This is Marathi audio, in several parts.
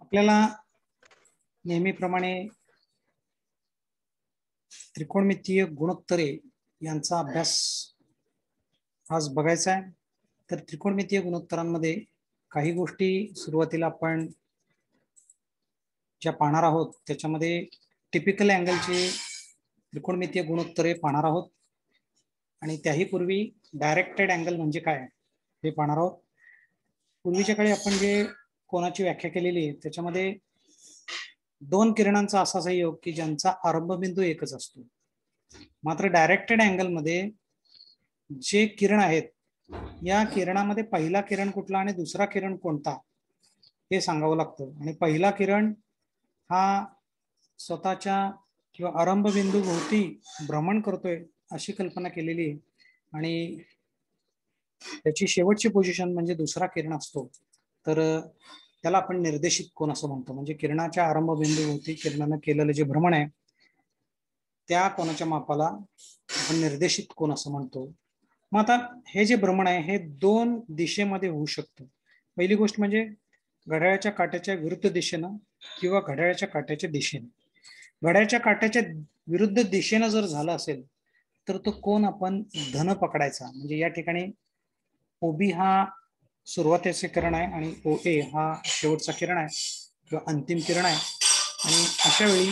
आपल्याला नेहमीप्रमाणे त्रिकोणमितीय गुणोत्तरे यांचा अभ्यास आज बघायचा आहे. तर त्रिकोणमितीय गुणोत्तरांमध्ये काही गोष्टी सुरुवातीला आपण ज्या पाहणार आहोत त्याच्यामध्ये टिपिकल अँगलचे त्रिकोणमितीय गुणोत्तरे पाहणार आहोत आणि त्याही पूर्वी डायरेक्टेड अँगल म्हणजे काय हे पाहणार आहोत. पूर्वीच्या काळी आपण जे कोनाची व्याख्या केलेली आहे त्याच्यामध्ये दोन किरणांचा असा संयोग की ज्यांचा आरंभबिंदू एकच असतो. मात्र डायरेक्टेड अँगल मध्ये जे किरण आहेत या किरणामध्ये पहिला किरण कुठला आणि दुसरा किरण कोणता हे सांगावं लागतं. आणि पहिला किरण हा स्वतःच्या किंवा आरंभ बिंदू भोवती भ्रमण करतोय अशी कल्पना केलेली आहे आणि त्याची शेवटची पोझिशन म्हणजे दुसरा किरण असतो. तर त्याला आपण निर्देशित कोन असं म्हणतो. म्हणजे किरणाच्या आरंभ बिंदू भोवती किरणानं केलेलं जे भ्रमण आहे त्या कोनाच्या मापाला आपण निर्देशित कोन असं म्हणतो. मग आता हे जे भ्रमण आहे हे दोन दिशेमध्ये होऊ शकतं. पहिली गोष्ट म्हणजे घड्याळाच्या काट्याच्या विरुद्ध दिशेनं किंवा घड्याळाच्या काट्याच्या दिशेने. घड्याळाच्या काट्याच्या विरुद्ध दिशेनं जर झालं असेल तर तो कोन आपण धन पकडायचा. म्हणजे या ठिकाणी ओबी हा सुरुवातीचे किरण आहे आणि ओ ए हा शेवटचा किरण आहे किंवा अंतिम किरण आहे. आणि अशा वेळी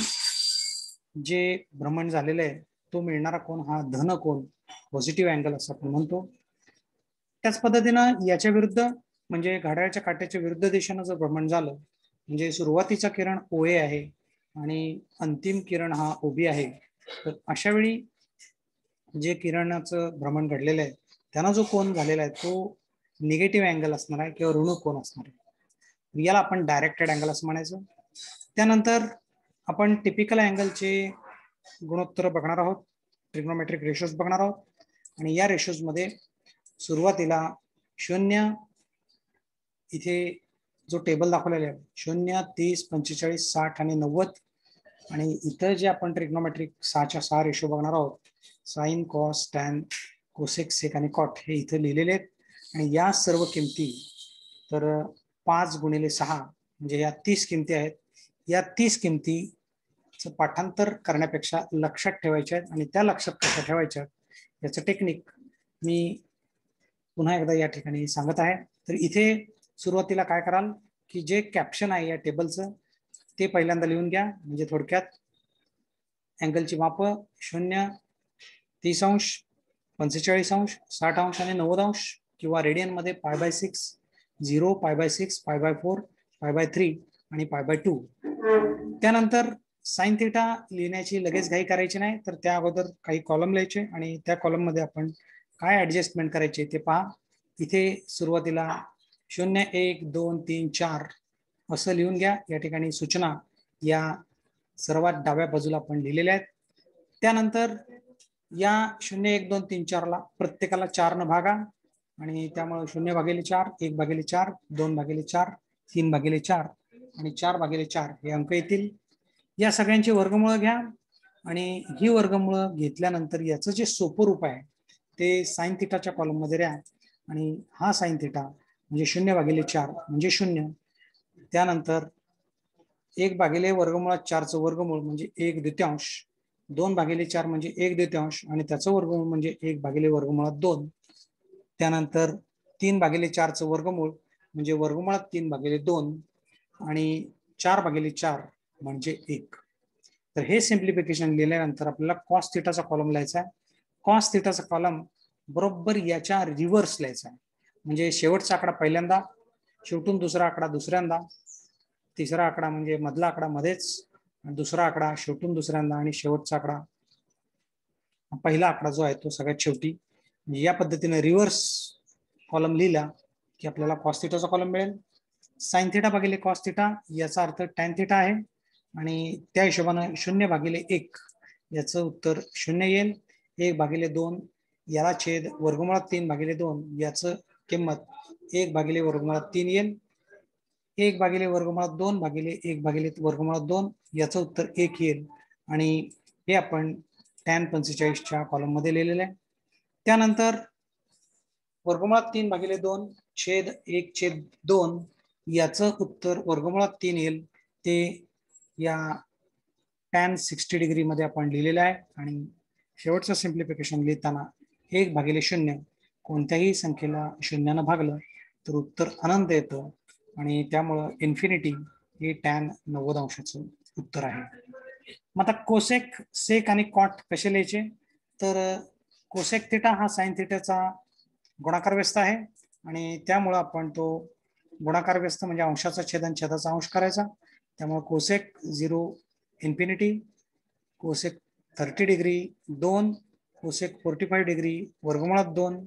जे भ्रमण झालेलं आहे तो मिळणारा कोन हा धन कोन पॉझिटिव्ह अँगल असं आपण म्हणतो. त्याच पद्धतीनं याच्या विरुद्ध म्हणजे घड्याळाच्या काट्याच्या विरुद्ध दिशेनं जर भ्रमण झालं म्हणजे सुरुवातीचा किरण ओ ए आहे आणि अंतिम किरण हा ओबी आहे तर अशा वेळी जे किरणाचं भ्रमण घडलेलं आहे त्यांना जो कोन झालेला आहे तो निगेटिव्ह अँगल असणार आहे किंवा ऋण कोन असणार आहे. याला आपण डायरेक्टेड अँगल असं म्हणायचं. त्यानंतर आपण टिपिकल अँगलचे गुणोत्तर बघणार आहोत. ट्रिग्नोमेट्रिक रेशोज बघणार आहोत आणि या रेशोज मध्ये सुरुवातीला 0 इथे जो टेबल दाखवलेला आहे 0, 30, 45, 60 आणि 90 आणि इथं जे आपण ट्रिग्नोमेट्रिक 6च्या 6 रेशो बघणार आहोत साइन, कॉस, टॅन, कोसेक, सेक आणि कॉट हे इथे लिहिलेले आहेत. आणि या सर्व किमती तर 5 गुणिले 6 म्हणजे या 30 किमती आहेत. या 30 किमतीचं पाठांतर करण्यापेक्षा लक्षात ठेवायच्या आहेत आणि त्या लक्षात कशा ठेवायच्या याचं टेक्निक मी पुन्हा एकदा या ठिकाणी सांगत आहे. तर इथे सुरुवातीला काय कराल की जे कॅप्शन आहे या टेबलचं ते पहिल्यांदा लिहून घ्या. म्हणजे थोडक्यात अँगलची माप 0, 30 अंश, 45 अंश, 60 अंश आणि 90 अंश किंवा रेडियन मध्ये π/6, 0, π/6, π/4, π/3 आणि π/2. त्यानंतर साइन थिटा लिहिण्याची लगेच घाई करायची नाही. तर त्या अगोदर काही कॉलम लिहायचे आणि त्या कॉलम मध्ये आपण काय ऍडजस्टमेंट करायचे ते पहा. इथे सुरुवातीला 0, 1, 2, 3, 4 असं लिहून घ्या. या ठिकाणी सूचना या सर्वात डाव्या बाजूला आपण लिहिलेल्या आहेत. त्यानंतर या 0, 1, 2, 3, 4ला प्रत्येकाला 4 न भागा आणि त्यामुळे 0/4, 1/4, 2/4, 3/4 आणि 4/4 हे अंक येतील. या सगळ्यांची वर्गमूळ घ्या आणि ही वर्गमूळ घेतल्यानंतर याचं जे सोपं रूप आहे ते साइन थिटाच्या कॉलम मध्ये द्या आणि हा साइन थिटा म्हणजे 0/4 म्हणजे 0. त्यानंतर 1/4चं वर्गमूळ म्हणजे 1/2, 2/4 म्हणजे 1/2 आणि त्याचं वर्गमूळ म्हणजे 1/2. त्यानंतर 3/4चं वर्गमूळ म्हणजे वर्गमुळात 3/2 आणि 4/4 म्हणजे 1. तर हे सिम्प्लिफिकेशन लिहिल्यानंतर आपल्याला कॉस थिटाचा कॉलम लिहायचा आहे. कॉस थिटाचा कॉलम बरोबर याच्या रिव्हर्स लिहायचा आहे. म्हणजे शेवटचा आकडा पहिल्यांदा, शेवटून दुसरा आकडा दुसऱ्यांदा, तिसरा आकडा म्हणजे मधला आकडा मध्येच, दुसरा आकडा शेवटून दुसऱ्यांदा आणि शेवटचा आकडा पहिला आकडा जो आहे तो सगळ्यात शेवटी. या पद्धतीने रिव्हर्स कॉलम लिहिला की आपल्याला कॉस थिटाचा कॉलम मिळेल. साइन थिटा भागिले कॉस थिटा याचा अर्थ टॅन थिटा आहे आणि त्या हिशोबाने 0/1 याचं उत्तर 0 येईल. 1/2 याला छेद वर्गमुळात 3/2 याचं किंमत 1/3 येईल. 1/2 भागिले 1/2 याचं उत्तर 1 येईल आणि हे आपण टॅन 45च्या कॉलम मध्ये लिहिलेलं आहे. त्यानंतर वर्गमुळात 3/2 छेद 1/2 याचं उत्तर वर्गमुळात 3 येईल ते या tan 60 डिग्री मध्ये आपण लिहिलेलं आहे आणि शेवटचं सिम्प्लिफिकेशन लिहिताना 1/0 कोणत्याही संख्येला शून्यानं भागलं तर उत्तर अनंत येतं आणि त्यामुळं इन्फिनिटी हे tan 90 अंशाचं उत्तर आहे. मग आता कोसेक, सेक आणि कॉट कसे लिहायचे तर कोसेक थिटा हा साइन थिटाचा गुणाकार व्यस्त आहे आणि त्यामुळं आपण तो गुणाकार व्यस्त म्हणजे अंशाचा छेदन छेदाचा अंश करायचा. त्यामुळे cosec 0 infinity, cosec 30 degree 2, cosec 45 degree वर्गमुळात 2,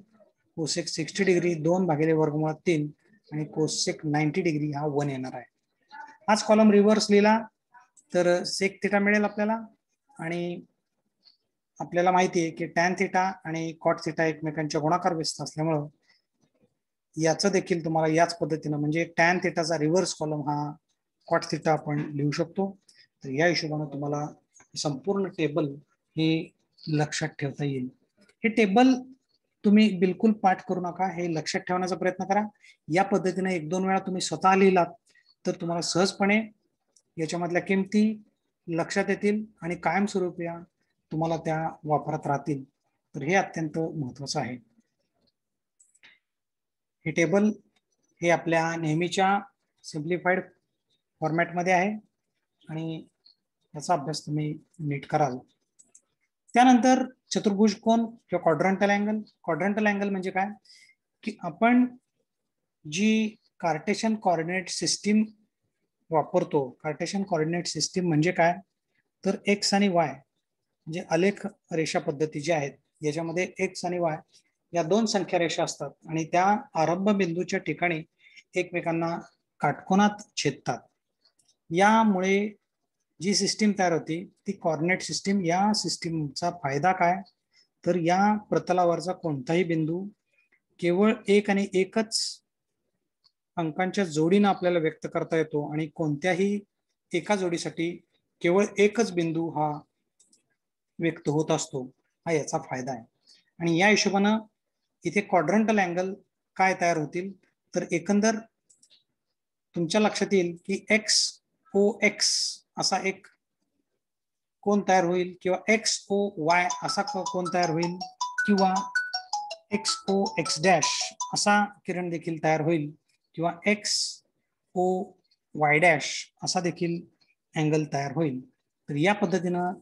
कोसेक 60 डिग्री 2/वर्गमुळात 3 आणि कोसेक 90 डिग्री हा 1 येणार आहे. हाच कॉलम रिव्हर्स लिहिला तर सेक थिटा मिळेल आपल्याला आणि आपल्याला माहिती आहे की टॅन थिटा आणि कॉट थिटा एकमेकांच्या गुणाकार व्यस्त असल्यामुळं याचं देखील तुम्हाला याच पद्धतीनं म्हणजे टॅन थिटाचा रिव्हर्स कॉलम हा कॉट थिटा आपण लिहू शकतो. तर या हिशोबाने तुम्हाला संपूर्ण टेबल हे लक्षात ठेवता येईल. हे टेबल तुम्ही बिलकुल पाठ करू नका, हे लक्षात ठेवण्याचा प्रयत्न करा. या पद्धतीने 1-2 वेळा तुम्ही स्वतः लिहिलात तर तुम्हाला सहजपणे याच्यामधल्या किमती लक्षात येतील आणि कायमस्वरूपी तुम्हाला त्या वापरात राहतील. तर हे अत्यंत महत्वाचं आहे. हे टेबल हे आपल्या नेहमीच्या सिम्प्लिफाईड फॉर्मॅटमध्ये आहे आणि याचा अभ्यास तुम्ही नीट कराल. त्यानंतर चतुर्भुज कोन किंवा क्वाड्रंटल अँगल. क्वाड्रंटल अँगल म्हणजे काय की आपण जी कार्टेशियन कोऑर्डिनेट सिस्टीम वापरतो. कार्टेशियन कोऑर्डिनेट सिस्टीम म्हणजे काय तर एक्स आणि वाय म्हणजे आलेख रेषा पद्धती जी आहेत याच्यामध्ये एक्स आणि वाय या 2 संख्या रेषा असतात आणि त्या आरंभ बिंदूच्या ठिकाणी एकमेकांना काटकोनात छेदतात. यामुळे जी सिस्टीम तयार होती ती कोऑर्डिनेट सिस्टीम. या सिस्टीमचा फायदा काय तर या प्रतलावरचा कोणताही बिंदू केवळ एक आणि एकच अंकांच्या जोडीनं आपल्याला व्यक्त करता येतो आणि कोणत्याही एका जोडीसाठी केवळ एकच बिंदू हा व्यक्त होत असतो. हा याचा फायदा आहे आणि या हिशोबानं इथे क्वाड्रंटल अँगल काय तयार होतील तर एकंदर तुमच्या लक्षात येईल की एक्स ओ एक्स असा एक कोण तयार होईल किंवा एक्स ओ वाय असा कोण तयार होईल किंवा एक्स ओ एक्स डॅश असा किरण देखील तयार होईल किंवा एक्स ओ वाय डॅश असा देखील अँगल तयार होईल. तर या पद्धतीनं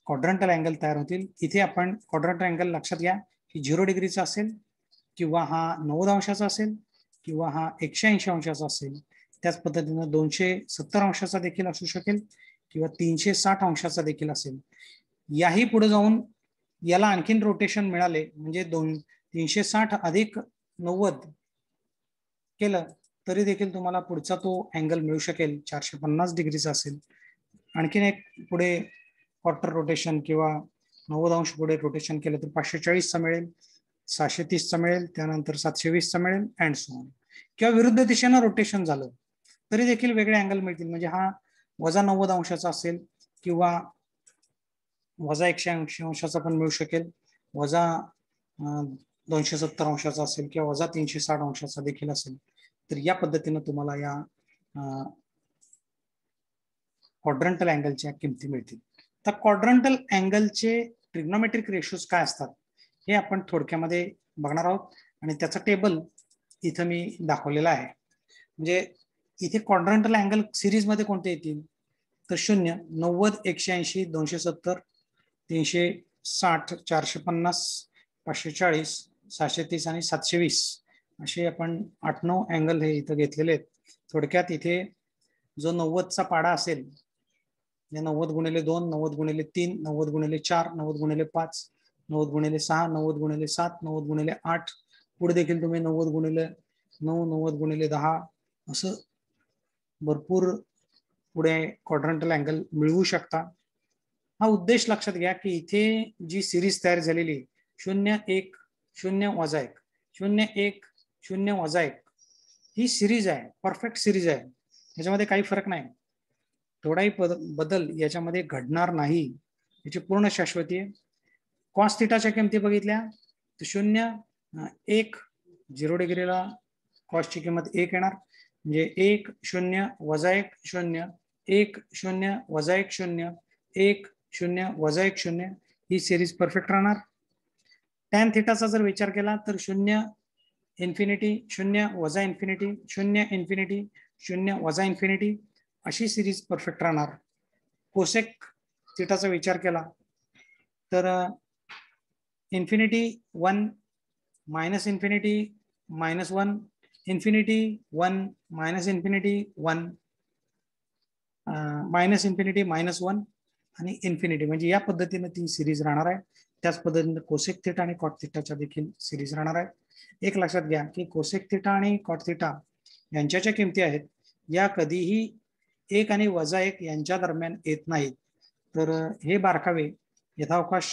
क्वाड्रंटल अँगल तयार होतील. इथे आपण क्वाड्रंटल अँगल लक्षात घ्या की 0 डिग्रीचा असेल किंवा हा 90 अंशाचा असेल किंवा हा 180 अंशाचा असेल. त्याच पद्धतीनं 270 अंशाचा देखील असू शकेल किंवा 360 अंशाचा देखील असेल. याही पुढे जाऊन याला आणखीन रोटेशन मिळाले म्हणजे 360 अधिक 90 केलं तरी देखील तुम्हाला पुढचा तो अँगल मिळू शकेल 450 डिग्रीचा असेल. आणखीन एक पुढे क्वार्टर रोटेशन किंवा 90 अंश पुढे रोटेशन केलं तर 540चा मिळेल, 630चा मिळेल, त्यानंतर 720चा मिळेल अँड सो ऑन. किंवा विरुद्ध दिशेनं रोटेशन झालं तरी देखील वेगळे अँगल मिळतील. म्हणजे हा -90 अंशाचा असेल किंवा -180 अंशाचा पण मिळू शकेल, -270 अंशाचा असेल किंवा -360 अंशाचा देखील असेल. तर या पद्धतीनं तुम्हाला या क्वाड्रंटल अँगलच्या किमती मिळतील. तर क्वाड्रंटल अँगलचे ट्रिग्नोमेट्रिक रेशोज काय असतात हे आपण थोडक्यामध्ये बघणार आहोत आणि त्याचं टेबल इथं मी दाखवलेलं आहे. म्हणजे इथे क्वाड्रंटल अँगल सिरीजमध्ये कोणते येतील तर 0, 90, 180, 270, 360, 450, 540, 630 आणि 720 असे आपण 8-9 अँगल हे इथं घेतलेले आहेत. थोडक्यात इथे जो 90चा पाडा असेल 90 गुणिले 2, 90 गुणिले 3, 90 गुणिले 4, 90 गुणिले 5, 90 गुणिले 6, 90 गुणिले 7, 90 गुणिले 8, पुढे देखील तुम्ही 90 गुणिले 9, 90 गुणिले 10 असं भरपूर पुढे क्वाड्रंटल अँगल मिळवू शकता. हा उद्देश लक्षात घ्या की इथे जी सिरीज तयार झालेली 0, 1, 0, -1, 0, 1, 0, -1 ही सिरीज आहे, परफेक्ट सिरीज आहे. याच्यामध्ये काही फरक नाही, थोडाही बदल याच्यामध्ये घडणार नाही, याची पूर्ण शाश्वती आहे. कॉस थिटाच्या किमती बघितल्या तर 0, 1, 0 डिग्रीला कॉसची किंमत 1 येणार, म्हणजे 1 0 वजा 1 0 1 0 वजा 1 0 1 0 वजा 1 0 ही सिरीज परफेक्ट राहणार. टॅन थिटाचा जर विचार केला तर 0 इन्फिनिटी 0 वजा इन्फिनिटी 0 इन्फिनिटी 0 वजा इन्फिनिटी अशी सिरीज परफेक्ट राहणार. कोसेक थिटाचा विचार केला तर infinity 1 minus infinity -1 infinity 1 minus infinity 1 minus infinity -1 आणि इन्फिनिटी, म्हणजे या पद्धतीने ती सिरीज राहणार आहे. त्याच पद्धतीने कोसेक थिटा आणि कॉट थिटाच्या देखील सिरीज राहणार आहे. एक लक्षात घ्या की कोसेक थिटा आणि कॉट थिटा यांच्या ज्या किमती आहेत या कधीही 1 आणि -1 यांच्या दरम्यान येत नाहीत. तर हे बारकावे यथावकाश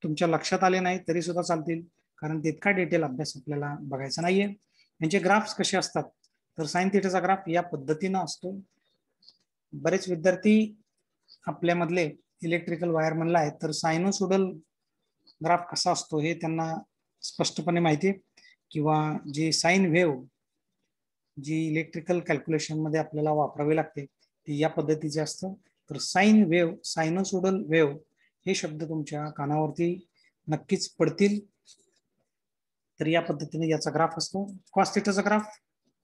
तुमच्या लक्षात आले नाही तरी सुद्धा चालतील, कारण तितका डिटेल अभ्यास आपल्याला बघायचा नाहीये. यांचे ग्राफ्स कसे असतात तर साइन थिटाचा ग्राफ या पद्धतीनं असतो. बरेच विद्यार्थी आपल्यामधले इलेक्ट्रिकल वायरमनला आहेत तर सायनोसोडल ग्राफ कसा असतो हे त्यांना स्पष्टपणे माहिती आहे, किंवा जी साइन वेव्ह जी इलेक्ट्रिकल कॅल्क्युलेशन मध्ये आपल्याला वापरावी लागते ती या पद्धतीचे असतं. तर साइन वेव्ह सायनोसोडल वेव्ह हे शब्द तुमच्या कानावरती नक्कीच पडतील. तर या पद्धतीने याचा ग्राफ असतो. कॉस थिटाचा ग्राफ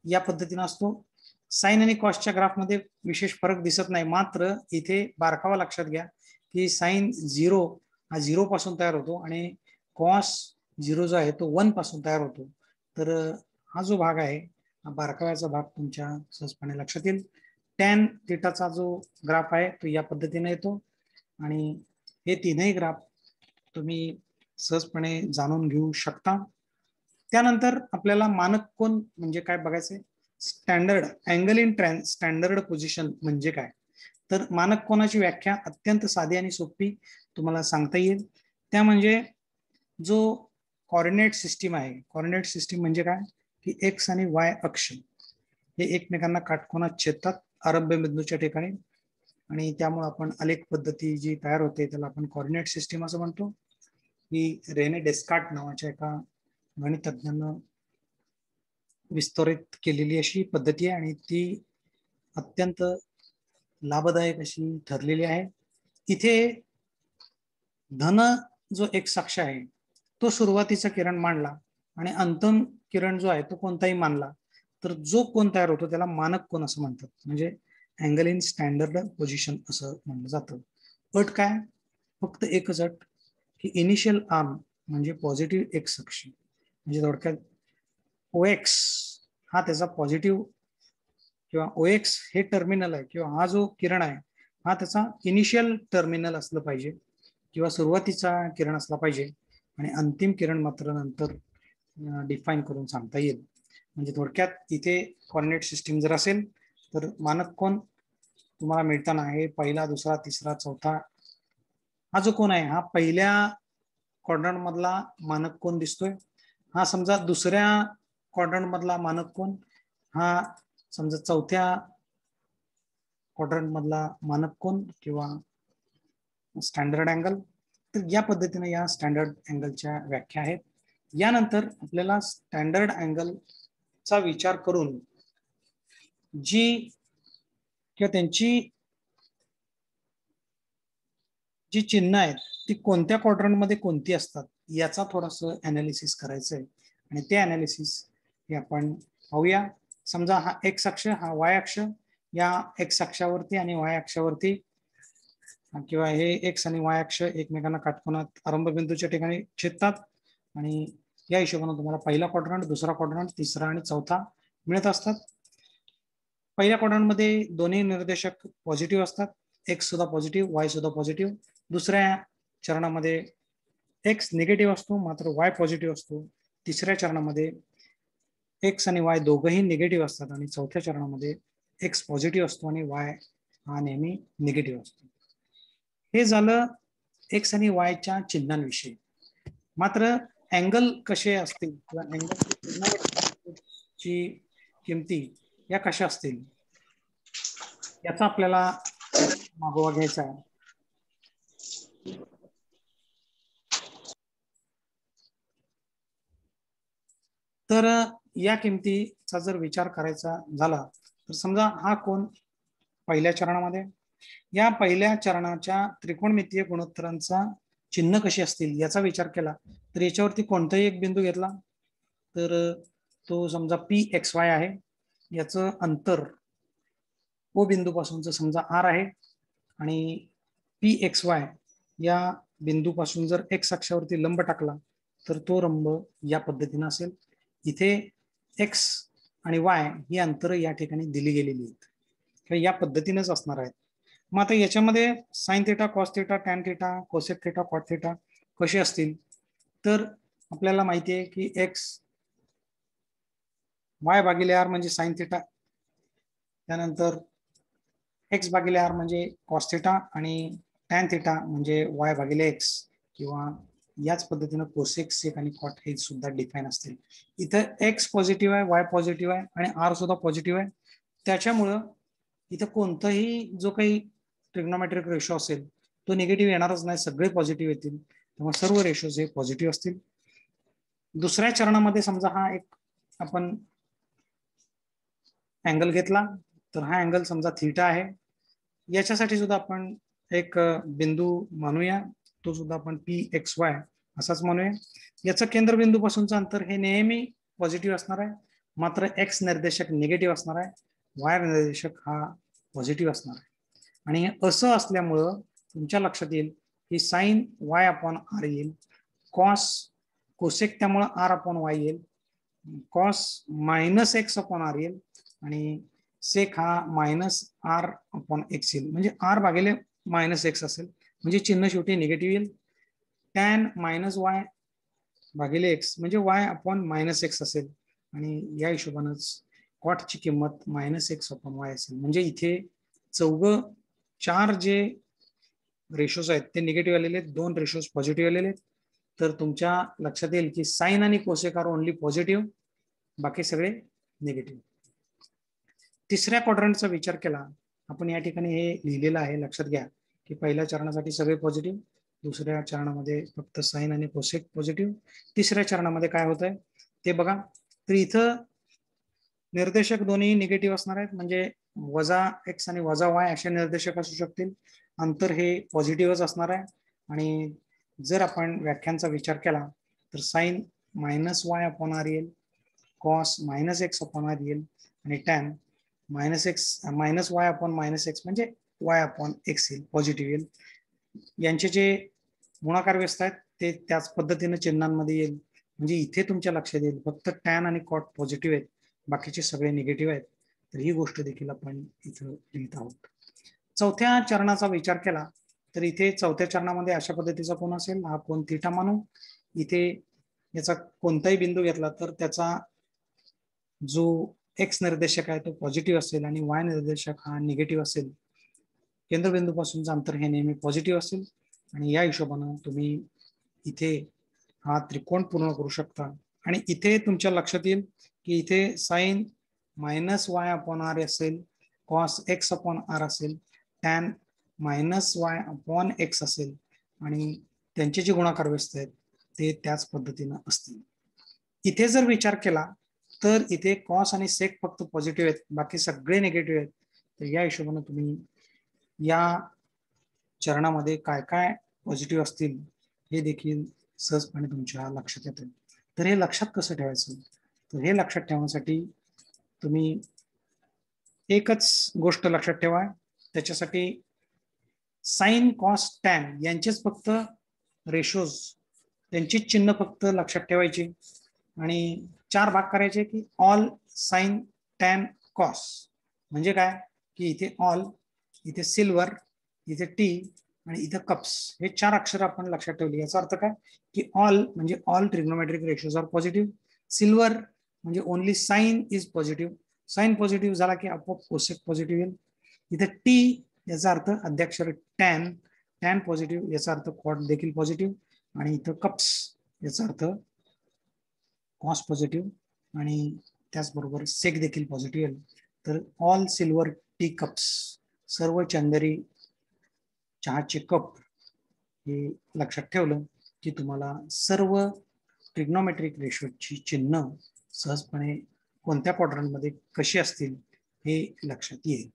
या पद्धतीने असतो. साइन आणि कॉसच्या ग्राफमध्ये विशेष फरक दिसत नाही, मात्र इथे बारकावा लक्षात घ्या की साइन 0 हा 0 पासून तयार होतो आणि कॉस 0 जो आहे तो 1 पासून तयार होतो. तर हा जो भाग आहे हा बारकाव्याचा भाग तुमच्या सहजपणे लक्षात येईल. टॅन थिटाचा जो ग्राफ आहे तो या पद्धतीने येतो आणि हे तीनही ग्राफ तुम्ही सहजपणे जाणून घेऊ शकता. त्यानंतर आपल्याला मानक कोन म्हणजे काय बघायचंय. Standard angle in standard position म्हणजे काय, तर मानक कोनाची व्याख्या अत्यंत साधी आणि सोपी तुम्हाला सांगता येईल. त्या म्हणजे जो कॉर्डिनेट सिस्टीम आहे, कॉर्डिनेट सिस्टीम म्हणजे काय की एक्स आणि वाय अक्ष हे एकमेकांना काटकोनात छेदतात आरंभ बिंदूच्या ठिकाणी, आणि त्यामुळे आपण आलेख पद्धती जी तयार होते त्याला आपण कॉर्डिनेट सिस्टीम असं म्हणतो. ही रेने डेस्कार्ट नावाच्या एका गणितज्ञानं विस्तारित केलेली अशी पद्धती आहे आणि ती अत्यंत लाभदायक अशी ठरलेली आहे. इथे धन जो एक्स अक्ष आहे तो सुरुवातीचा किरण मांडला आणि अंतिम किरण जो आहे तो कोणताही मानला तर जो कोन तयार होतो त्याला मानक कोन असं म्हणतात, म्हणजे अँगल इन स्टँडर्ड पोझिशन असं म्हणलं जातं. अट काय, फक्त एकच अट की इनिशियल आर्म म्हणजे पॉझिटिव्ह एक्स अक्ष, म्हणजे थोडक्यात OX हा त्याचा पॉझिटिव्ह किंवा OX हे टर्मिनल आहे किंवा हा जो किरण आहे हा त्याचा इनिशियल टर्मिनल असलं पाहिजे किंवा सुरुवातीचा किरण असला पाहिजे, आणि अंतिम किरण मात्र नंतर डिफाईन करून सांगता येईल. म्हणजे थोडक्यात इथे कॉर्डिनेट सिस्टीम जर असेल तर मानक कोन तुम्हाला मिळताना आहे पहिला, दुसरा, तिसरा, चौथा. हा जो कोन आहे हा पहिल्या क्वाड्रंट मधला मानक कोन दिसतोय. हा समजा दुसऱ्या क्वाड्रंट मधला मानक कोन, हा समजा चौथ्या क्वाड्रंट मधला मानक कोन किंवा स्टँडर्ड अँगल. तर या पद्धतीने या स्टँडर्ड अँगलच्या व्याख्या आहेत. यानंतर आपल्याला स्टँडर्ड अँगलचा विचार करून जी किंवा त्यांची जी चिन्ह आहेत ती कोणत्या क्वाड्रंट मध्ये कोणती असतात याचा थोडंसं अनालिसिस करायचं आहे, आणि ते अनालिसिस हे आपण पाहूया. समजा हा एक्स अक्ष हा वाय अक्ष, या एक्स अक्षावरती आणि वाय अक्षावरती किंवा हे एक्स आणि वाय अक्ष एकमेकांना काटकोनात आरंभ बिंदूच्या ठिकाणी छेदतात, आणि या हिशोबाने तुम्हाला पहिला क्वाड्रंट, दुसरा क्वाड्रंट, तिसरा आणि चौथा मिळत असतात. पहिल्या क्वाड्रंट मध्ये दोन्ही निर्देशक पॉझिटिव्ह असतात, एक्स सुद्धा पॉझिटिव्ह, वाय सुद्धा पॉझिटिव्ह. दुसऱ्या चरणामध्ये एक्स निगेटिव्ह असतो मात्र वाय पॉझिटिव्ह असतो. तिसऱ्या चरणामध्ये एक्स आणि वाय दोघंही निगेटिव्ह असतात, आणि चौथ्या चरणामध्ये एक्स पॉझिटिव्ह असतो आणि वाय हा नेहमी निगेटिव्ह असतो. हे झालं एक्स आणि वायच्या चिन्हांविषयी. मात्र अँगल कसे असतील किंवा अँगलची किमती या कशा असतील याचा आपल्याला मागोवा घ्यायचा आहे. तर या किमतीचा जर विचार करायचा झाला तर समजा हा कोण पहिल्या चरणामध्ये, या पहिल्या चरणाच्या त्रिकोणमितीय गुणोत्तरांचा चिन्ह कशी असतील याचा विचार केला तर याच्यावरती कोणताही एक बिंदू घेतला तर तो समजा PXY आहे, याचं अंतर ओ बिंदूपासूनचं समजा R आहे आणि PXY या बिंदूपासून जर X अक्षावरती लंब टाकला तर तो लंब या पद्धतीने असेल. इथे X आणि Y ही अंतर या ठिकाणी दिली गेलेली आहेत, या पद्धतीनेच असणार आहेत. मग आता याच्यामध्ये sine theta, cos theta, tan theta, cosec theta, cot theta कसे असतील तर आपल्याला माहिती आहे की X Y भागिले R म्हणजे साइन थिटा, त्यानंतर X भागिले R म्हणजे कॉस थिटा आणि टॅन थिटा म्हणजे Y भागिले X, किंवा याच पद्धतीने कोसेक, सेक आणि कॉट हे सुद्धा डिफाईन असतील. इथं X पॉझिटिव्ह आहे, Y पॉझिटिव्ह आहे आणि R सुद्धा पॉझिटिव्ह आहे, त्याच्यामुळं इथं कोणताही जो काही ट्रिग्नोमेट्रिक रेशो असेल तो निगेटिव्ह येणारच नाही, सगळे पॉझिटिव्ह येतील, तेव्हा सर्व रेशोज हे पॉझिटिव्ह असतील. दुसऱ्या चरणामध्ये समजा हा एक आपण अँगल घेतला तर हा अँगल समजा थीटा आहे, याच्यासाठी सुद्धा आपण एक बिंदू मानूया, तो सुद्धा आपण PXY असाच मानूया. याचं केंद्रबिंदूपासूनचं अंतर हे नेहमी पॉझिटिव्ह असणार आहे, मात्र X निर्देशक निगेटिव्ह असणार आहे, Y निर्देशक हा पॉझिटिव्ह असणार आहे. आणि असं असल्यामुळं तुमच्या लक्षात येईल की साइन Y अपॉन R येईल, कॉस कोसेक त्यामुळे R अपॉन Y येईल, cos minus X upon R येईल आणि सेक हा मायनस R अपॉन X येईल, म्हणजे R भागिले मायनस X असेल, म्हणजे चिन्ह शेवटी निगेटिव्ह येईल. टॅन मायनस Y भागिले X म्हणजे Y अपॉन मायनस X असेल आणि या हिशोबानंच कॉटची किंमत मायनस X अपॉन Y असेल. म्हणजे इथे चार जे रेशोज आहेत ते निगेटिव्ह आलेले आहेत, 2 रेशोज पॉझिटिव्ह आलेले आहेत. तर तुमच्या लक्षात येईल की साइन आणि कोसेक आर ओनली पॉझिटिव्ह, बाकी सगळे निगेटिव्ह. तिसऱ्या क्वाड्रंटचा विचार केला आपण, या ठिकाणी हे लिहिलेलं आहे, लक्षात घ्या की पहिल्या चरणासाठी सगळे पॉझिटिव्ह, दुसऱ्या चरणामध्ये फक्त साइन आणि कोसेक पॉझिटिव्ह, तिसऱ्या चरणामध्ये काय होत आहे ते बघा. तर इथं निर्देशक दोन्ही निगेटिव्ह असणार आहेत, म्हणजे वजा X आणि वजा Y असे निर्देशक असू शकतील, अंतर हे पॉझिटिव्हच असणार आहे. आणि जर आपण व्याख्यांचा विचार केला तर sine minus Y upon R येईल, cos minus X upon R येईल आणि tan minus Y upon minus X म्हणजे Y अपॉन X येईल, पॉझिटिव्ह येईल. यांचे जे गुणाकार व्यस्त आहेत ते त्याच पद्धतीने चिन्हांमध्ये येईल, म्हणजे इथे तुमच्या लक्षात येईल फक्त टॅन आणि कॉट पॉझिटिव्ह आहेत, बाकीचे सगळे निगेटिव्ह आहेत. तर ही गोष्ट देखील आपण इथं लिहित आहोत. चौथ्या चरणाचा विचार केला तर इथे चौथ्या चरणामध्ये अशा पद्धतीचा कोण असेल, हा कोण थीटा मानू. इथे याचा कोणताही बिंदू घेतला तर त्याचा जो X निर्देशक आहे तो पॉझिटिव्ह असेल आणि Y निर्देशक हा निगेटिव्ह असेल. केंद्रबिंदूपासूनचं अंतर हे नेहमी पॉझिटिव्ह असेल आणि या हिशोबानं तुम्ही इथे हा त्रिकोण पूर्ण करू शकता. आणि इथे तुमच्या लक्षात येईल की इथे sine minus Y upon R असेल, कॉस X अपॉन R असेल, tan minus Y upon X असेल आणि त्यांचे जे गुणाकार व्यस्त आहेत ते त्याच पद्धतीनं असतील. इथे जर विचार केला तर इथे कॉस आणि सेक फक्त पॉझिटिव्ह आहेत, बाकी सगळे निगेटिव्ह आहेत. तर या हिशोबाने तुम्ही या चरणामध्ये काय काय पॉझिटिव्ह असतील हे देखील सहजपणे तुमच्या लक्षात येते. तर हे लक्षात कसं ठेवायचं, तर हे लक्षात ठेवण्यासाठी तुम्ही एकच गोष्ट लक्षात ठेवा, त्याच्यासाठी साइन कॉस टॅन यांचेच फक्त रेशोज, त्यांची चिन्ह फक्त लक्षात ठेवायची आणि 4 भाग करायचे की ऑल साइन टॅन कॉस, म्हणजे काय की इथे ऑल, इथे सिल्वर, इथे टी आणि इथे कप्स, हे 4 अक्षर आपण लक्षात ठेवली. याचा अर्थ काय की ऑल म्हणजे all trigonometric ratios are positive, silver म्हणजे only sine is positive, sine positive झाला की आपोआप कोसेक पॉझिटिव्ह येईल. इथे टी याचा अर्थ अध्याक्षर टॅन, टॅन पॉझिटिव्ह याचा अर्थ कॉट देखील पॉझिटिव्ह आणि इथं कप्स याचा अर्थ कॉस पॉझिटिव्ह आणि त्याचबरोबर सेक देखील पॉझिटिव्ह येईल. तर ऑल सिल्वर टी कप्स, सर्व चंदेरी चहाचे कप हे लक्षात ठेवलं की तुम्हाला सर्व ट्रिग्नोमेट्रिक रेशोची चिन्ह सहजपणे कोणत्या क्वाड्रंटमध्ये कशी असतील हे लक्षात येईल.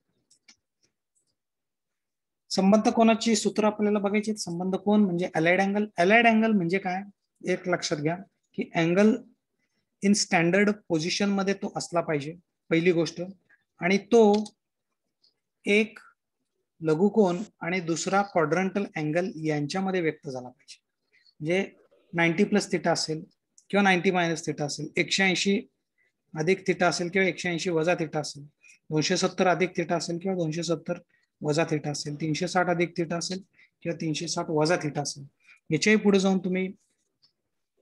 संबंध कोणाची सूत्र आपल्याला बघायची. संबंध कोण म्हणजे अलाइड अँगल. अलाइड अँगल म्हणजे काय, एक लक्षात घ्या की अँगल इन स्टँडर्ड पोझिशन मध्ये तो असला पाहिजे, पहिली गोष्ट. आणि तो एक लघुकोन आणि दुसरा क्वाड्रंटल अँगल यांच्यामध्ये व्यक्त झाला पाहिजे. म्हणजे 90 प्लस थिटा असेल किंवा 90 मायनस थिटा असेल, 180 अधिक थिटा असेल किंवा 180 वजा थिटा असेल, 270 अधिक थिटा असेल किंवा 270 वजा थिटा असेल, 360 अधिक थिटा असेल किंवा 360 वजा थिटा असेल. याच्याही पुढे जाऊन तुम्ही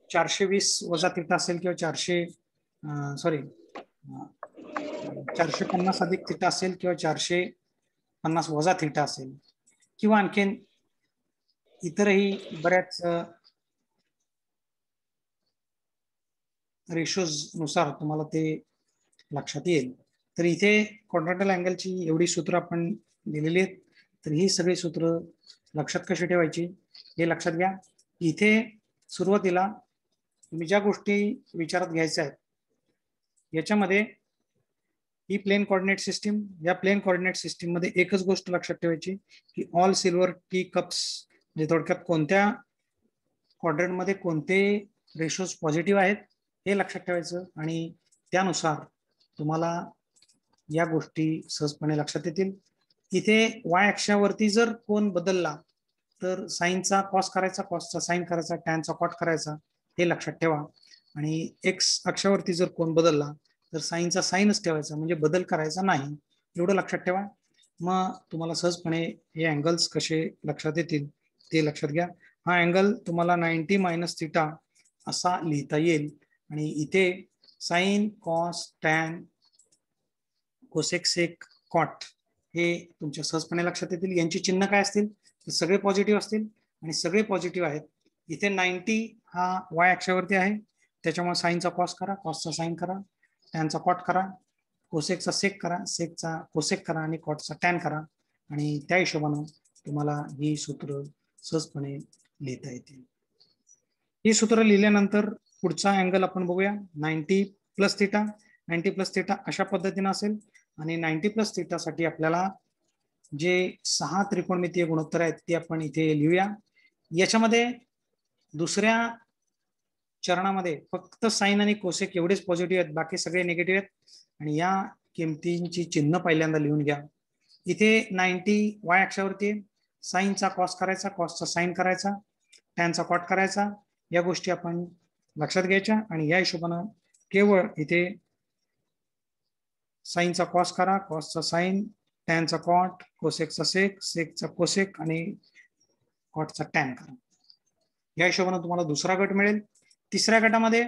420 वजा थिटा असेल किंवा 450 अधिक थिटा असेल किंवा 450 वजा थिटा असेल किंवा आणखीन इतरही बऱ्याच रेशोज नुसार तुम्हाला ते लक्षात येईल. तर इथे क्वाड्रंटल अँगलची एवढी सूत्र आपण दिलेली आहेत. तर ही सगळी सूत्र लक्षात कशी ठेवायची हे लक्षात घ्या. इथे सुरुवातीला तुम्ही ज्या गोष्टी विचारात घ्यायच्या आहेत याच्यामध्ये ही प्लेन कोऑर्डिनेट सिस्टीम, या प्लेन कोऑर्डिनेट सिस्टीम मध्ये एकच गोष्ट लक्षात ठेवायची की ऑल सिल्वर टी कप्स, म्हणजे थोडक्यात कोणत्या क्वाड्रंट मध्ये कोणते रेशोज पॉझिटिव्ह आहेत हे लक्षात ठेवायचं. आणि त्यानुसार तुम्हाला या गोष्टी सहजपणे लक्षात येतील. इथे वाय अक्षावरती जर कोन बदलला तर साईनचा कॉस करायचा, कॉसचा साईन करायचा, टॅनचा कॉट करायचा, हे लक्षात ठेवा. आणि एक्स अक्षावरती जर कोन बदलला तर साईनचा साईनच ठेवायचा, म्हणजे बदल करायचा नाही, एवढं लक्षात ठेवा. मग तुम्हाला सहजपणे हे अँगल्स कसे लक्षात येतील ते लक्षात घ्या. हा अँगल तुम्हाला 90 मायनस थिटा असा लिहिता येईल. आणि इथे साईन, कॉस, टॅन, कोसेक, सेक, कॉट हे तुमच्या सहजपणे लक्षात येतील. यांची चिन्ह काय असतील तर सगळे पॉझिटिव्ह असतील आणि सगळे पॉझिटिव्ह आहेत. इथे 90 हा वाय अक्षावरती आहे, त्याच्यामुळे साईनचा कॉस करा, कॉसचा साईन करा, टॅनचा कॉट करा, कोसेकचा सेक करा, सेकचा कोसेक करा आणि कॉटचा टॅन करा. आणि त्या हिशोबानं तुम्हाला ही सूत्र सहजपणे लिहिता येतील. ही सूत्र लिहिल्यानंतर पुढचा अँगल आपण बघूया. 90 प्लस थिटा. 90 प्लस थिटा अशा पद्धतीने असेल. आणि 90 प्लस थिटा साठी आपल्याला जे 6 त्रिकोणमितीय गुणोत्तर आहेत ते आपण इथे लिहूया. याच्यामध्ये दुसऱ्या चरणामध्ये फक्त साइन आणि कोसेक एवढेच पॉझिटिव्ह आहेत, बाकी सगळे निगेटिव्ह आहेत. आणि या किमतींची चिन्ह पहिल्यांदा लिहून घ्या. इथे 90 वाय अक्षावरती, साईनचा कॉस करायचा, कॉसचा साईन करायचा, टॅनचा कॉट करायचा, या गोष्टी आपण लक्षात घ्यायच्या. आणि या हिशोबानं केवळ इथे साईनचा कॉस करा, कॉसचा साईन, टॅनचा कॉट, कोसेकचा सेक, सेकचा कोसेक आणि कॉटचा टॅन करा. या हिशोबाने तुम्हाला दुसरा गट मिळेल. तिसऱ्या गटामध्ये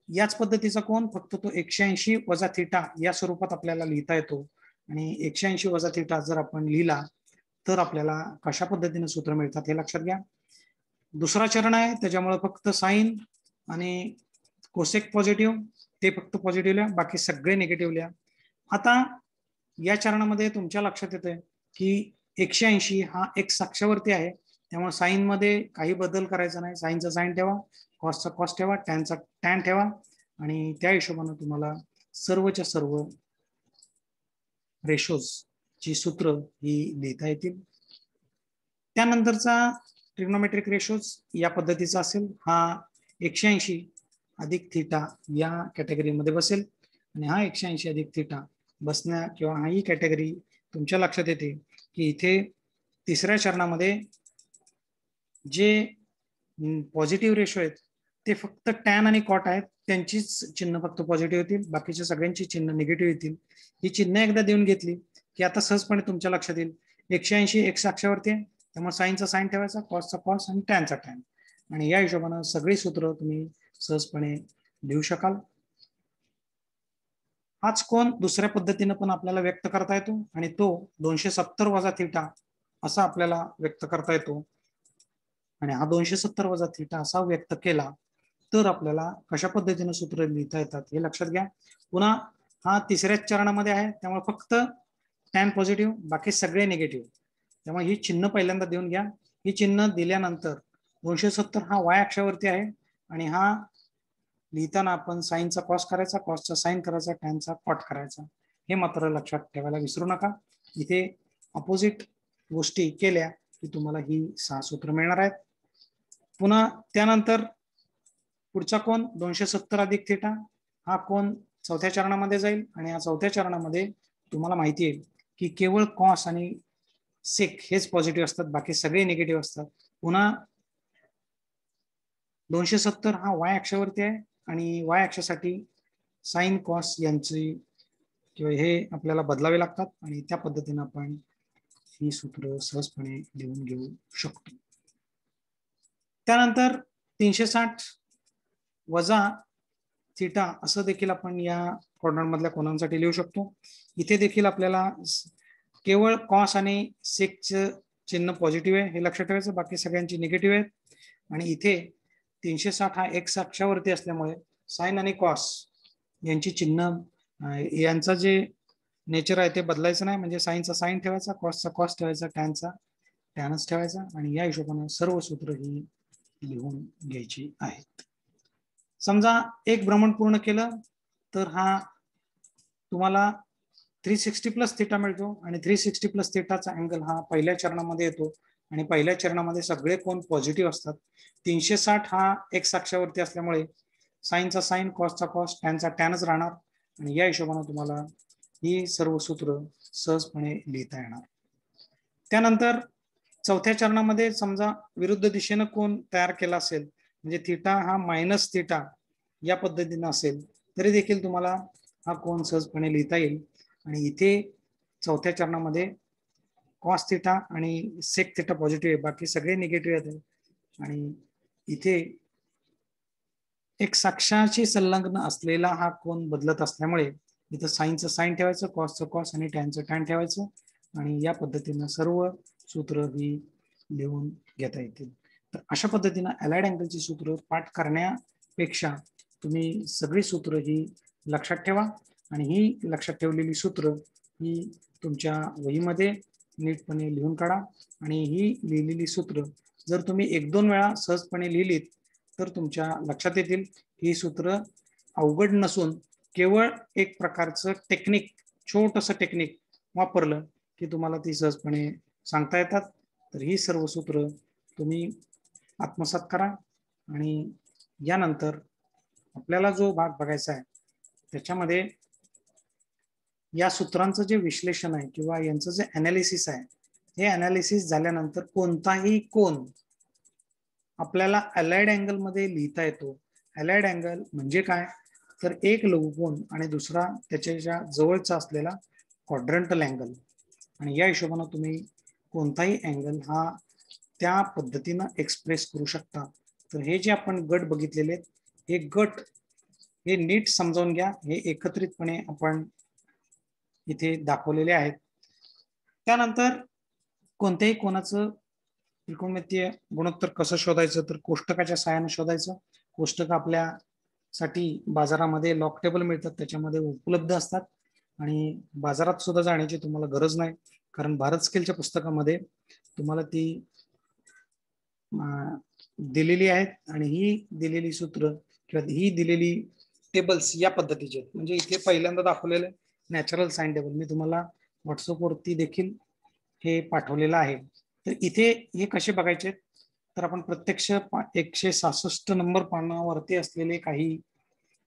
याच पद्धतीचा कोन, फक्त तो 180 वजा थिटा या स्वरूपात आपल्याला लिहिता येतो. आणि 180 वजा थिटा जर आपण लिहिला तर आपल्याला कशा पद्धतीने सूत्र मिळतात हे लक्षात घ्या. दुसरा चरण आहे, त्याच्यामुळे फक्त साईन आणि कोसेक पॉझिटिव्ह, ते फक्त पॉझिटिव्ह लिहा, बाकी सगळे निगेटिव्ह लिहा. आता या चरणामध्ये तुमच्या लक्षात येतंय की 180 हा एक्स अक्षावरती आहे, त्यामुळे साईन मध्ये काही बदल करायचा नाही. साईनचा साईन ठेवा, कॉसचा कॉस ठेवा, टॅनचा टॅन ठेवा. आणि त्या हिशोबाने तुम्हाला सर्वच्या सर्व रेशोज ची सूत्र ही लिहिता येतील. त्यानंतरचा ट्रिग्नोमेट्रिक रेशोज या पद्धतीचा असेल. हा 180 अधिक थिटा या कॅटेगरीमध्ये बसेल. आणि हा 180 अधिक थिटा बसण्या किंवा ही कॅटेगरी तुमच्या लक्षात येते की इथे तिसऱ्या चरणामध्ये जे पॉझिटिव्ह रेशो आहेत ते फक्त टॅन आणि कॉट आहेत, त्यांचीच चिन्ह फक्त पॉझिटिव्ह येतील, बाकीच्या सगळ्यांची चिन्ह निगेटिव्ह येतील. ही चिन्ह एकदा देऊन घेतली की आता सहजपणे तुमच्या लक्षात येईल 180 एक्स अक्षावरती आहे, त्यामुळे साईनचा साईन ठेवायचा, कॉसचा कॉस आणि टॅनचा टॅन. आणि या हिशोबानं सगळी सूत्र तुम्ही सहजपणे लिहू शकाल. हाच कोन दुसऱ्या पद्धतीने पण आपल्याला व्यक्त करता येतो आणि तो 270 वजा थिटा असा आपल्याला व्यक्त करता येतो. आणि हा 270 वजा थिटा असा व्यक्त केला तर आपल्याला कशा पद्धतीने सूत्र लिहिता येतात हे लक्षात घ्या. पुन्हा हा तिसऱ्याच चरणामध्ये आहे, त्यामुळे फक्त टॅन पॉझिटिव्ह, बाकी सगळे निगेटिव्ह. त्यामुळे ही चिन्ह पहिल्यांदा देऊन घ्या. ही चिन्ह दिल्यानंतर 270 हा वाय अक्षावरती आहे आणि हा लिहिताना आपण साईनचा कॉस करायचा, कॉसचा साईन करायचा, टॅनचा कॉट करायचा, हे मात्र लक्षात ठेवायला विसरू नका. इथे अपोजिट गोष्टी केल्या की तुम्हाला ही 6 सूत्र मिळणार आहेत. पुन्हा त्यानंतर पुढचा कोण 270 अधिक थिटा, हा कोण चौथ्या चरणामध्ये जाईल आणि या चौथ्या चरणामध्ये तुम्हाला माहिती आहे की केवळ कॉस आणि सेक हेच पॉझिटिव्ह असतात, बाकी सगळे निगेटिव्ह असतात. पुन्हा 270 हा वाय अक्षावरती आहे आणि वाय अक्षासाठी साइन कॉस यांची किंवा हे आपल्याला बदलावे लागतात आणि त्या पद्धतीने आपण ही सूत्र सहजपणे लिहून घेऊ शकतो. त्यानंतर 360 वजा थिटा असं देखील आपण या क्वाड्रंट मधल्या कोनांसाठी लिहू शकतो. इथे देखील आपल्याला केवळ कॉस आणि सेकचं चिन्ह पॉझिटिव्ह आहे हे लक्षात ठेवायचं, बाकी सगळ्यांची निगेटिव्ह आहेत. आणि इथे 360 हा एक्स अक्षावरती असल्यामुळे साइन आणि कॉस यांची चिन्ह यांचा जे नेचर आहे ते बदलायचं नाही, म्हणजे साइनचा साइन ठेवायचा, कॉसचा कॉस ठेवायचा, टॅनचा टॅनच ठेवायचा आणि या हिशोबाने सर्व सूत्र ही लिहून घ्यायची आहेत. समजा एक भ्रमण पूर्ण केलं तर हा तुम्हाला 360 प्लस थिटा मिळतो आणि 360 प्लस थिटाचा अँगल हा पहिल्या चरणामध्ये येतो आणि पहिल्या चरणामध्ये सगळे कोण पॉझिटिव्ह असतात. 360 हा एक्स अक्षावरती असल्यामुळे साइनचा साइन, कॉसचा कॉस, टॅनचा टॅनच राहणार आणि या हिशोबाने तुम्हाला ही सर्व सूत्र सहजपणे लिहिता येणार. त्यानंतर चौथ्या चरणामध्ये समजा विरुद्ध दिशेनं कोण तयार केला असेल, म्हणजे थिटा हा मायनस थिटा या पद्धतीने असेल तरी देखील तुम्हाला हा कोण सहजपणे लिहिता येईल. आणि इथे चौथ्या चरणामध्ये कॉस थिटा आणि सेक थिटा पॉझिटिव्ह आहे, बाकी सगळे निगेटिव्ह आहेत आणि इथे एक अक्षाशी संलग्न असलेला हा कोण बदलत असल्यामुळे इथं साइनचं साइन ठेवायचं, कॉसचं कॉस आणि टॅनचं टॅन ठेवायचं आणि या पद्धतीनं सर्व सूत्र ही लिहून घेता येतील. तर अशा पद्धतीनं अलाइड अँगलची सूत्र पाठ करण्यापेक्षा तुम्ही सगळी सूत्र ही लक्षात ठेवा आणि ही लक्षात ठेवलेली सूत्र ही तुमच्या वहीमध्ये नीटपणे लिहून काढा आणि ही लिहिलेली सूत्र जर तुम्ही 1-2 वेळा सहजपणे लिहिलीत तर तुमच्या लक्षात येतील. ही सूत्र अवघड नसून केवळ एक प्रकारचं टेक्निक, छोटंसं टेक्निक वापरलं की तुम्हाला ती सहजपणे सांगता येतात. तर ही सर्व सूत्र तुम्ही आत्मसात करा आणि यानंतर आपल्याला जो भाग बघायचा आहे त्याच्यामध्ये या सूत्रांचं जे विश्लेषण आहे किंवा यांचं जे अनालिसिस आहे, हे अनालिसिस झाल्यानंतर कोणताही कोन आपल्याला अलाइड अँगल मध्ये लिहिता येतो. अलाइड अँगल म्हणजे काय, तर एक लघुकोन आणि दुसरा त्याच्या जवळचा असलेला क्वाड्रंटल अँगल आणि या हिशोबाने तुम्ही कोणताही अँगल हा त्या पद्धतीनं एक्सप्रेस करू शकता. तर हे जे आपण गट बघितलेले हे गट हे नीट समजावून घ्या, हे एकत्रितपणे आपण इथे दाखवलेले आहेत. त्यानंतर कोणत्याही कोणाचं त्रिकोणमितीय गुणोत्तर कसं शोधायचं, तर कोष्टकाच्या सहाय्याने शोधायचं. कोष्टक आपल्यासाठी बाजारामध्ये लॉक टेबल मिळतात, त्याच्यामध्ये उपलब्ध असतात आणि बाजारात सुद्धा जाण्याची तुम्हाला गरज नाही, कारण भारत स्केलच्या पुस्तकामध्ये तुम्हाला ती दिलेली आहेत आणि ही दिलेली सूत्र किंवा ही दिलेली टेबल्स या पद्धतीचे आहेत. म्हणजे इथे पहिल्यांदा दाखवलेलं नॅचरल साइन टेबल मी तुम्हाला व्हॉट्सअपवरती देखील हे पाठवलेलं आहे. तर इथे हे कसे बघायचे, तर आपण प्रत्यक्ष 166 नंबर पानावरती असलेले काही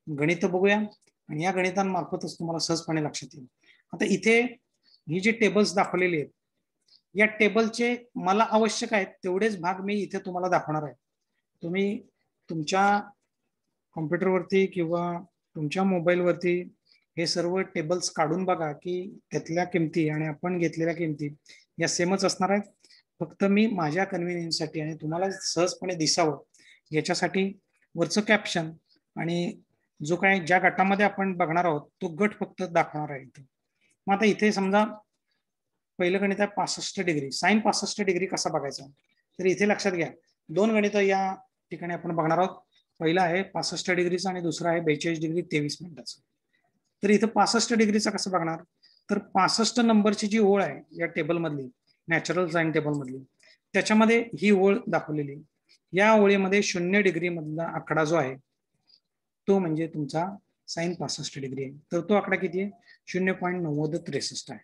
गणित बघूया आणि या गणितांमार्फतच तुम्हाला सहजपणे लक्षात येईल. आता इथे ही जी टेबल्स दाखवलेली आहेत या टेबलचे मला आवश्यक आहेत तेवढेच भाग मी इथे तुम्हाला दाखवणार आहे. तुम्ही तुमच्या कॉम्प्युटरवरती किंवा तुमच्या मोबाईलवरती हे सर्व टेबल्स काढून बघा की त्यातल्या किमती आणि आपण घेतलेल्या किमती या सेमच असणार आहेत. फक्त मी माझ्या कन्व्हिनियन्ससाठी आणि तुम्हाला सहजपणे दिसावं याच्यासाठी वरचं कॅप्शन आणि जो काय ज्या गटामध्ये आपण बघणार आहोत तो गट फक्त दाखवणार आहे इथे. मग आता इथे समजा पहिलं गणित आहे 65 डिग्री, साइन 65 डिग्री कसा बघायचा, तर इथे लक्षात घ्या 2 गणित या ठिकाणी आपण बघणार आहोत. पहिला आहे 65 डिग्रीचा आणि दुसरा आहे 42 डिग्री 23 मिनिटाचा. तर इथं 65 डिग्रीचा कसं बघणार, तर 65 नंबरची जी ओळ आहे या टेबल मधली नॅचरल साइन टेबल मधली त्याच्यामध्ये ही ओळ दाखवलेली, या ओळीमध्ये 0 डिग्री मधला आकडा जो आहे तो म्हणजे तुमचा sin 65 डिग्री आहे. तर तो आकडा किती आहे? 0.9063 आहे.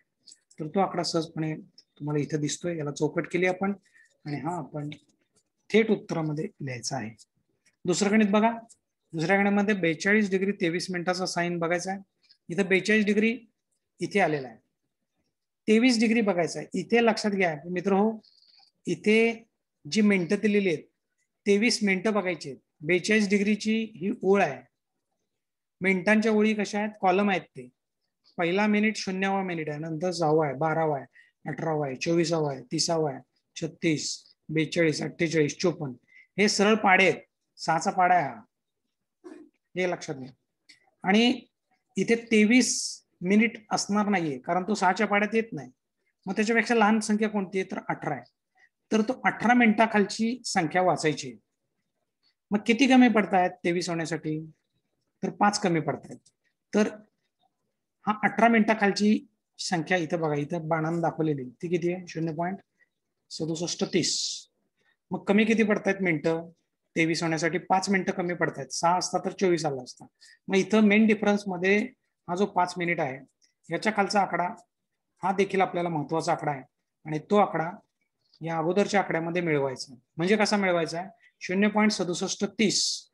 तर तो आकडा सहजपणे तुम्हाला इथं दिसतोय. याला चौकट केली आपण आणि हा आपण थेट उत्तरामध्ये लिहायचा आहे. दुसरं गणित बघा. दुसऱ्या गणितामध्ये 42 डिग्री 23 मिनिटाचा साईन बघायचा आहे. इथं 42 डिग्री इथे आलेला आहे. 23 डिग्री बघायचा आहे. इथे लक्षात घ्या मित्र हो, इथे जी मिनिटं दिलेली आहेत 23 मिनिटं बघायची आहेत. 42 डिग्रीची ही ओळ आहे. मिनिटांच्या ओळी कशा आहेत? कॉलम आहेत ते. पहिला मिनिट 0वा मिनिट आहे, नंतर 6वा आहे, 12वा आहे, 18वा आहे, 24वा आहे, 30वा आहे, 36, 42, 48, 54 हे सरळ पाडे आहेत. 6चा पाडा आहे हा, हे लक्षात घ्या. आणि इथे 23 मिनिट असणार नाहीये कारण तो 6च्या पाड्यात येत नाही. मग त्याच्यापेक्षा लहान संख्या कोणती आहे? तर 18 आहे. तर तो 18 मिनिटाखालची संख्या वाचायची. मग किती कमी पडतायत 23 होण्यासाठी? तर 5 कमी पडतायत. तर हा 18 मिनिटाखालची संख्या इथं बघा, इथं बाणानं दाखवलेली ती किती आहे? 0.6730. मग कमी किती पडतायत मिनिटं? 23 होण्यासाठी 5 मिनिटं कमी पडतायत. 6 असता तर 24 आला असता. मग इथं मेन डिफरन्स मध्ये हा जो 5 मिनिट आहे याच्या खालचा आकडा हा देखील आपल्याला महत्वाचा आकडा आहे आणि तो आकडा या अगोदरच्या आकड्यामध्ये मिळवायचा. म्हणजे कसा मिळवायचा? 0.6730